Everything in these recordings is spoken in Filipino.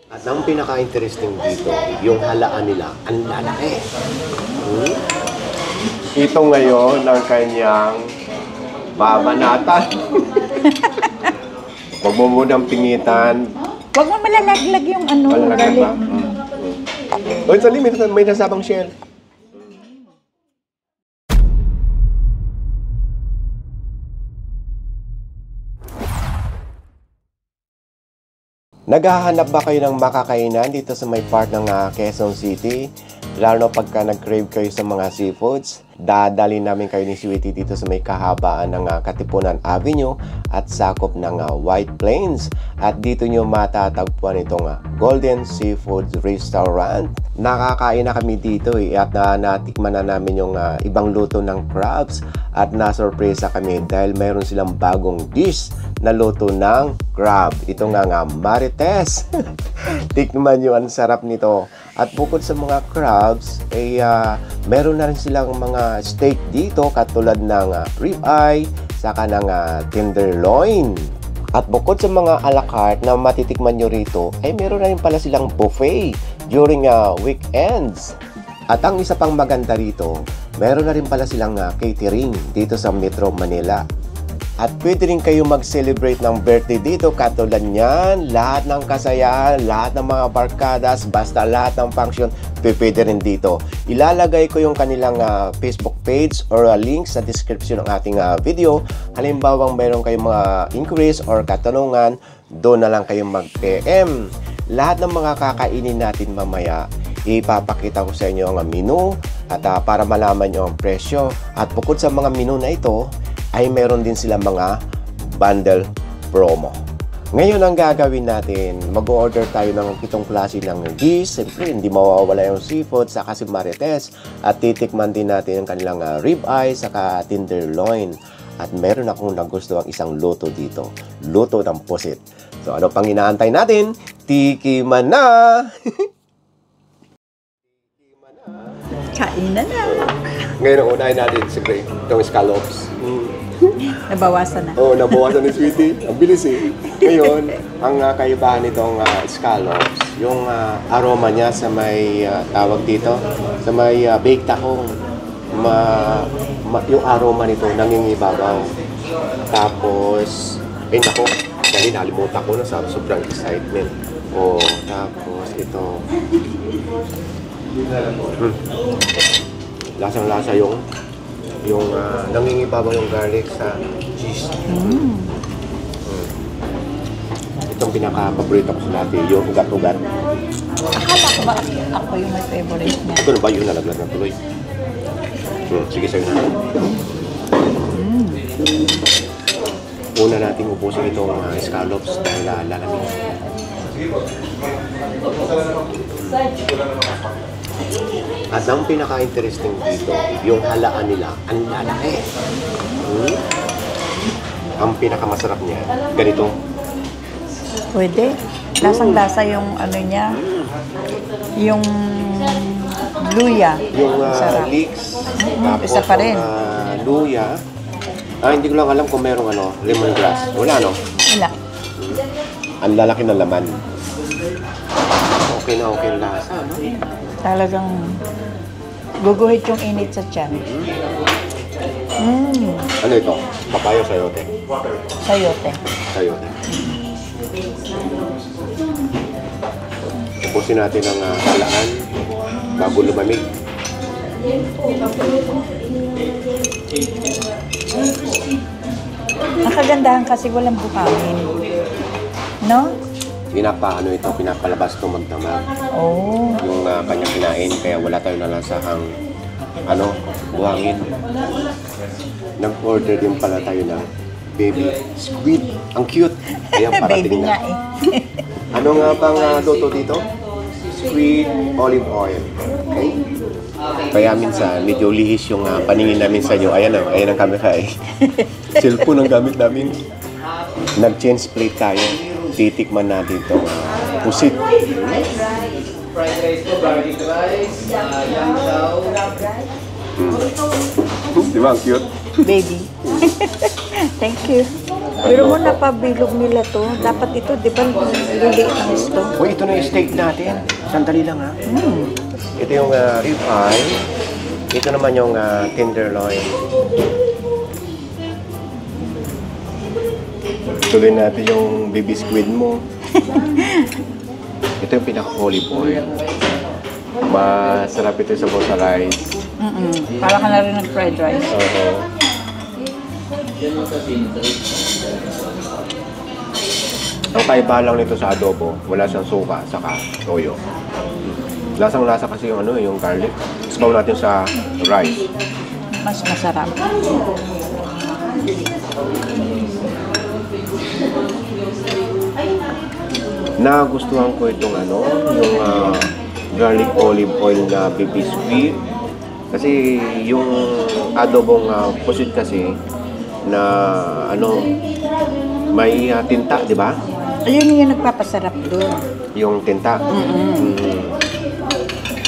At ang pinaka-interesting dito, yung halaan nila, ang lalaki. Ito ngayon ang kanyang babanatan. Huwag mo munang pingitan. Huwag mo malalaglag yung ano. Malalaglag ba? Oy, sali, may nasabang shell. Naghahanap ba kayo ng makakainan dito sa may part ng Quezon City? Lalo pagka nag-crave kayo sa mga seafoods, dadali namin kayo ni Sweetie dito sa may kahabaan ng Katipunan Avenue at sakop ng White Plains. At dito nyo matatagpuan itong Golden Seafood Restaurant. Nakakain na kami dito at natikman na namin yung ibang luto ng crabs at nasurpresa kami dahil mayroon silang bagong dish na luto ng crab. Ito nga Marites. Tikman nyo, ang sarap nito. At bukod sa mga crabs, meron na rin silang mga steak dito katulad ng ribeye, saka ng tenderloin. At bukod sa mga a la carte na matitikman nyo rito, ay meron na rin pala silang buffet during weekends. At ang isa pang maganda rito, meron na rin pala silang catering dito sa Metro Manila. At pwede rin kayo mag-celebrate ng birthday dito katulad niyan. Lahat ng kasayahan, lahat ng mga barkadas, basta lahat ng function, pwede rin dito. Ilalagay ko yung kanilang Facebook page or link sa description ng ating video. Halimbawa, mayroon kayong mga inquiries or katanungan, doon na lang kayong mag-PM. Lahat ng mga kakainin natin mamaya, ipapakita ko sa inyo ang menu at para malaman nyo ang presyo. At bukod sa mga menu na ito, ay meron din sila mga bundle promo. Ngayon ang gagawin natin, mag-order tayo ng 7 klase ng dish. Siyempre, hindi mawawala yung seafood, saka si Marites. At titikman din natin ang kanilang ribeye, saka tenderloin. At meron akong nagustuhan isang luto dito. Luto ng pusit. So ano pang inaantay natin? Tikiman na! Kain na na. Ngayon ang unahin natin, siguro, itong scallops. Nabawasan na. Oo, nabawasan ni Sweetie. Ang bilis eh. Ngayon, ang kaibahan nitong scallops, yung aroma niya sa may tawag dito, sa may baked tahong, yung aroma nito nangingibabaw. Tapos, nako, dahil nalimutan ko na sa sobrang excitement. Oh, tapos ito. Lasang-lasa yung nangingibabaw yung garlic sa cheese. Itong pinaka-paborito ko sa natin, yung ugat-ugat. Akala ko ba ako yung may favorite niya? Ito na ba yung nalaglag na tuloy? Sige, sa'yo na. Una natin ubusin itong scallops dahil lalamig. At ang pinaka-interesting dito, yung halaan nila, ang lalaki. Ang pinaka-masarap niya, ganito. Pwede. Lasang-lasa yung ano niya. Yung luya. Yung sarap. leeks, Isa pa rin. Luya. Hindi ko lang alam kung merong lemongrass. Wala, no? Wala. Ang lalaki ng laman. Okay na okay ang lasa, no? Talagang guguhit yung init sa tiyan. Ano ito? Papaya o sayote? Sayote. Sayote. Ubusin natin ang halaan bago lumamig. Ang kagandahan kasi walang buhangin. No? Pinapalabas ito magdamag. Oh. Yung kanyang kinain, kaya wala tayong nalasahang buhangin. Nag-order din pala tayo na baby squid. Ang cute. Ayan, Baby parating nga na. eh. Ano nga bang luto dito? Squid olive oil. Okay? Kaya minsan, medyo lihis yung paningin namin sa inyo. Ayan ang camera eh. Cellphone ang gamit namin. Nag-change plate tayo. Titikman natin itong pusit. Fried rice po, garlic rice, yang chow. Di ba? Ang cute. Baby. Thank you. Pero mo napabilog nila to. Dapat ito, di ba, liliit ang gusto. Uy, ito na yung steak natin. Sandali lang ha. Ito yung rib eye. Ito naman yung tenderloin. Tuloy natin yung baby squid mo. Ito yung pinaka-olive oil. Masarap ito sa sa rice. Para ka na rin nag-fried rice. Oo. Ang kaiba lang nito sa adobo, wala siyang suka, saka toyo. Lasang-lasa kasi yung yung garlic. Sabaw natin sa rice. Mas masarap. Nagustuhan ko itong yung garlic olive oil na baby squid. Kasi yung adobong pusit kasi na may tinta, di ba? Ayun yung nagpapasarap doon. Yung tinta.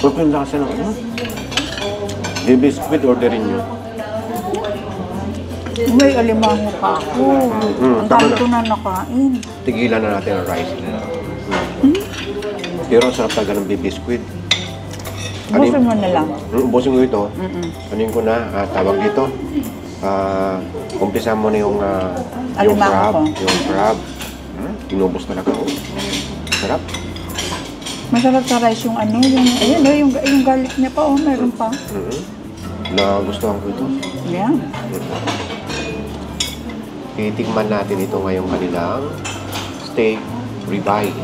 Huwag yung lasa ng baby squid, orderin nyo. May alimango pa ako. Ang tama dami na. ko na nakain. Tigilan na natin ang rice. Pero ang sarap talaga ng baby squid. Busin mo na lang. Ubusin ko ito. Anin ko na, tawag dito. Umpisa mo na yung Alimango crab. ko. Yung crab. Inubos talaga ako. Sarap. Masarap sa rice yung yung garlic niya pa, meron pa. Nagustuhan ko ito. Yan. Titikman natin ito ngayong kanilang steak ribeye.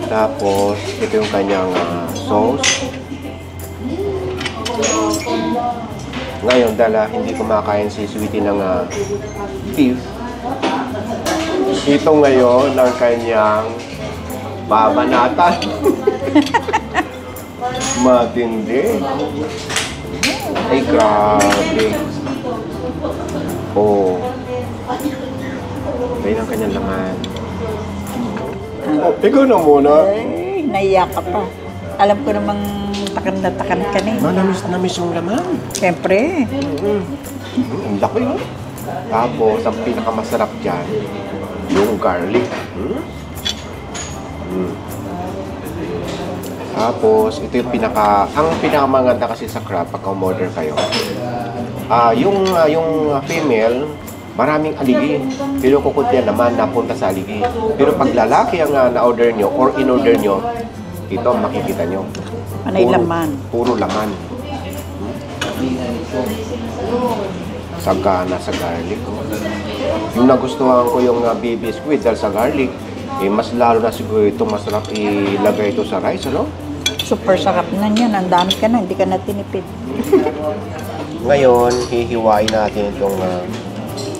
Tapos, ito yung kanyang sauce. Ngayon, dala hindi kumakain si Sweetie ng beef. Ito ngayon ang kanyang babanatan. Matindi. Ay, grabe. Oh. Kaya ang kanyang laman. Ikaw na muna. Ay, naiyak ka pa. Alam ko namang takan na takan ka na eh. Namis yung laman. Siyempre. Ang laki yun. Tapos, ang pinakamasarap dyan, yung garlic. Tapos, ito yung ang pinakamaganda kasi sa crab, pagka umorder kayo. Yung female, maraming aligi. Pero kukunti naman napunta sa aligi. Pero pag lalaki ang na-order nyo or in-order nyo, ito ang makikita nyo. Panay laman. Puro laman. Sagana sa garlic. Yung nagustuhan ko yung baby squid dahil sa garlic, mas lalo na siguro ito masarap ilagay ito sa rice, ano? Super sarap na yan. Ang dami ka na, hindi ka na tinipid. Ngayon, hihiwain natin itong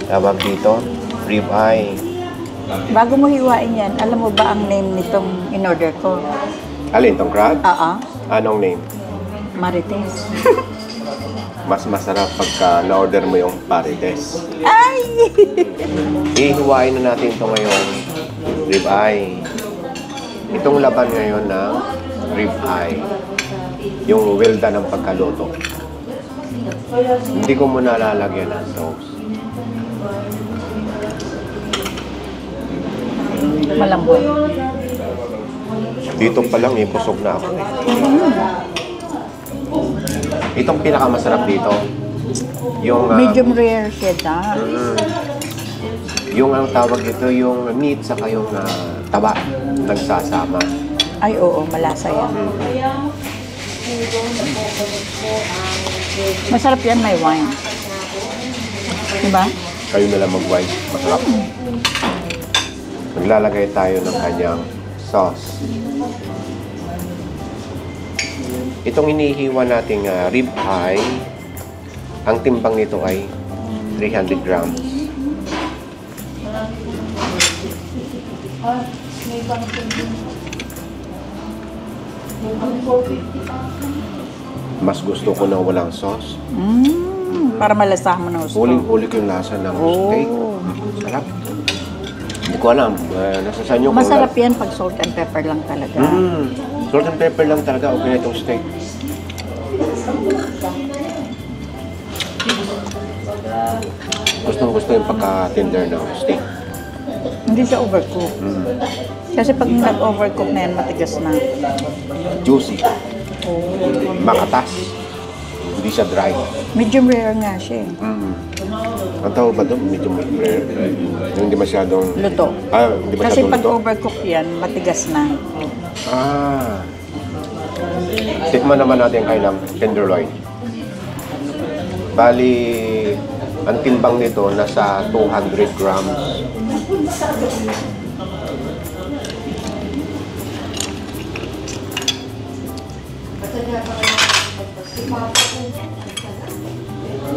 tawag dito, rib eye. Bago mo hiwain yan, alam mo ba ang name nitong in-order ko? Alin, itong crab? Anong name? Marites. Mas masarap pagka na-order mo yung parites. Ay! Hihiwain na natin ito ngayon, rib eye. Itong laban ngayon ng rib eye. Yung well done ng pagkaluto. Hindi ko muna lalagyan ng sauce. Malambot. Dito pa lang, busog na ako. Itong pinakamasarap dito, yung Medium rare siya da. yung ang tawag dito, yung meat saka yung taba nagsasama. Ay, oo, malasa yan. Masarap yan, may wine. Diba? Kayo na lang mag-wine. Masarap. Naglalagay tayo ng kanyang sauce. Itong inihiwa nating rib eye, ang timbang nito ay 300 grams. Mas gusto ko na walang sauce. Para malasahan mo na gusto. Huling-huli ko yung lasa ng steak. Sarap. Hindi ko alam. Nasa sa inyo kung Masarap yan pag salt and pepper lang talaga. Salt and pepper lang talaga. Okay na itong steak. Gustong-gusto yung pagka-tender ng steak. Hindi siya overcook. Kasi pag nag-overcook na yan, matigas na. Juicy. Makatas. Hindi siya dry. Medium rare nga siya eh. Ang tawag ba doon? Medyo rare. Yung hindi masyadong... Luto. Hindi Kasi masyadong pag luto. overcook yan, matigas na. Tikman naman natin kayo ng tenderloin. Bali, ang timbang nito nasa 200 grams.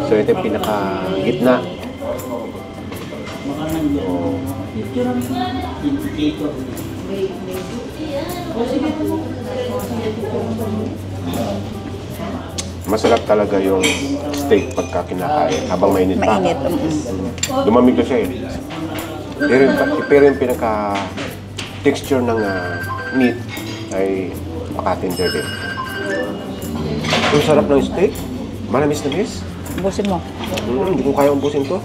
So ito yung pinaka-gitna. Masarap talaga yung steak pagka kinakain habang mainit pa. Mainit. Lumamig na siya eh. Pero yung pinaka-texture ng meat ay makatender din. Ang sarap ng steak. Manamis-namis. Ubusin mo. Hindi ko kaya umbusin to.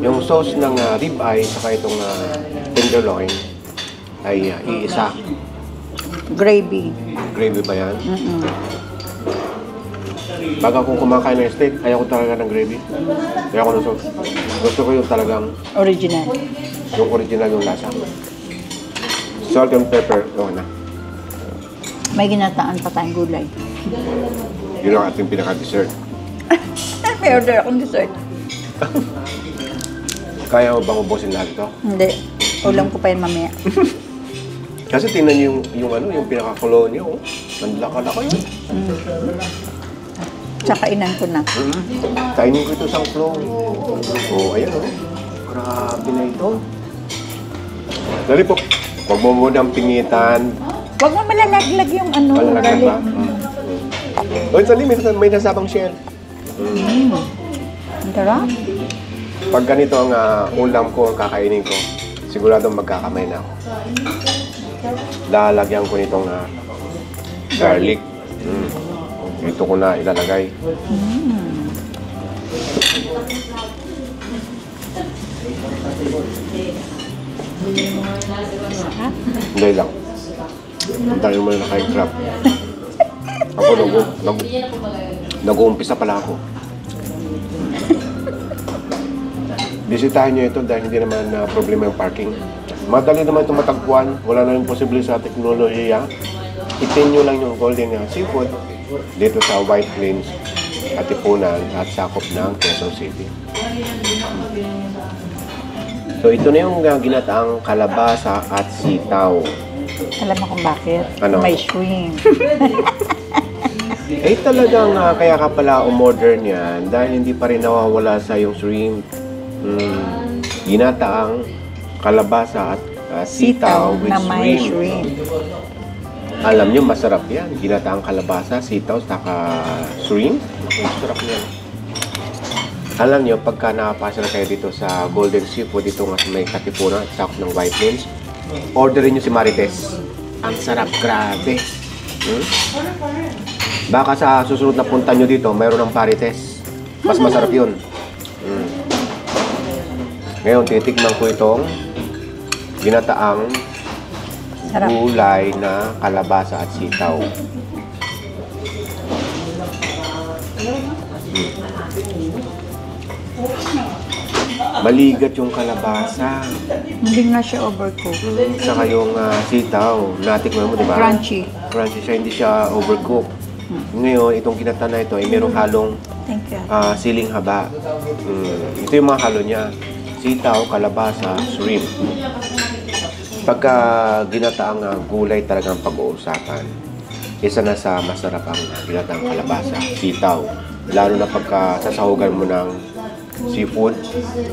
Yung sauce ng ribeye saka itong tenderloin ay iisa. Gravy. Gravy ba yan? Baga kung kumakain ng steak, ayaw ko talaga ng gravy. Ayaw ko ng sauce. Gusto ko yung talagang Original. yung original yung lasa. Salt and pepper. Okay na. May ginataan pa tayong gulay. Yun ang ating pinaka-dessert. May order akong dessert. Kaya mo bang ubusin lahat ito? Hindi. Ulam ko pa yun mamaya. Kasi tingnan niyo yung pinaka-colonia, oh. Nandlaka-laka yun. Tsaka inan ko na. Kainin ko ito sa flow. Oh, ayan, oh. Grabe na ito. Dali po. Huwag mo munang pingitan. Huwag mo malalaglag yung Malalaglag galing. ba? O, sali, may nasabang shell. Ang sarap. Pag ganito ang ulam ko, ang kakainin ko, siguradong magkakamay na ako. Lalagyan ko nitong garlic. Ito ko na ilalagay. Hindi lang. Ang dahil mo na kain crab. Ako nag-uumpisa pala ako. Bisitahin nyo ito dahil hindi naman problema yung parking. Madali naman itong matagpuan. Wala na rin posible sa teknolohiya. Itin nyo lang yung golden seafood dito sa White Plains, Katipunan at sakop ng Quezon City. So ito na yung ginataang kalabasa at sitaw. Alam mo kung bakit? Ano? May shrimp. Eh talagang kaya ka pala umorder niyan dahil hindi pa rin nawawala sa yung shrimp. Ginataang kalabasa at sitaw with na may shrimp. shrimp. Alam niyo masarap yan. Ginataang kalabasa, sitaw, saka shrimp. Masarap yan. Alam niyo pagka nakapasal kayo dito sa Golden Seafood, dito nga sa may Katipunan at sakop ng White Plains, orderin niyo si Marites. Ang sarap, grabe. Baka sa susunod na punta nyo dito, mayroon ng parites. Mas masarap yun. Ngayon, titikman ko itong ginataang Sarap. gulay na kalabasa at sitaw. Maligat yung kalabasa. Hindi nga siya overcook. Saka yung sitaw. Natikman mo, di ba? Crunchy. Crunchy siya, hindi siya overcook. Ngayon, itong ginata na ito ay merong halong Thank you. siling haba. Ito yung mga halo niya. Sitaw, kalabasa, shrimp. Pagka ginataang gulay talagang pag-uusapan, isa na sa masarap ang ginataang kalabasa, sitaw. Lalo na pagka sasahugan mo ng seafood.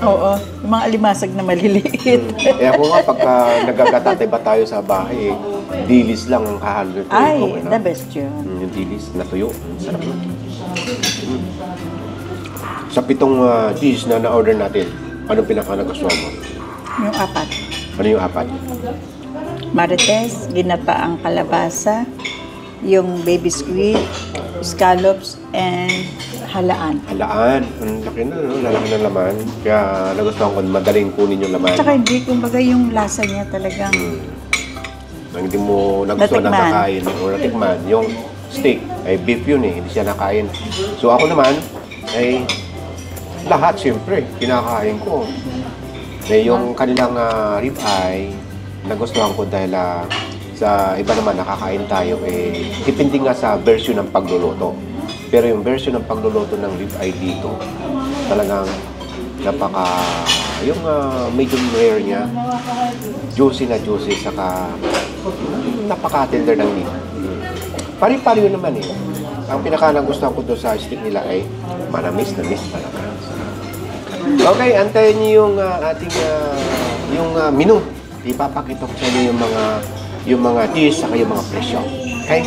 Oo. Yung mga alimasag na maliliit. Eh ako nga, pagka nagkakatatay ba tayo sa bahay, dilis lang ang kahalo nito. Ay, Okay na. the best yun. Yung dilis, natuyo. Sarap yun. Sa 7 dish na na-order natin, anong pinaka nagustuhan mo? Yung 4. Ano yung 4? Marites, ginataang kalabasa, yung baby squid, scallops, and halaan. Halaan. Ang laki na, no? Lalaki ng laman. Kaya nagustuhan ko, madaling kunin yung laman. Tsaka hindi, kumbaga yung lasa niya talagang Nang hindi mo nagustuhan na Natikman. kakain o natikman, yung steak, ay beef yun eh, hindi siya nakain. So ako naman, ay lahat siyempre, kinakain ko. Yung kanilang rib eye, nagustuhan ko dahil sa iba naman nakakain tayo, depende nga sa version ng pagluluto. Pero yung version ng pagluluto ng rib eye dito, talagang yung medium rare niya, juicy na juicy, saka napaka-tender ng meat. Pari-pari yun naman eh. Ang pinaka-nagustuhan ko doon sa steak nila ay manamis na miss talaga. Okay, antayin niyo yung ating menu. Ipapakita ko sa inyo yung mga dish saka yung mga presyo. Okay?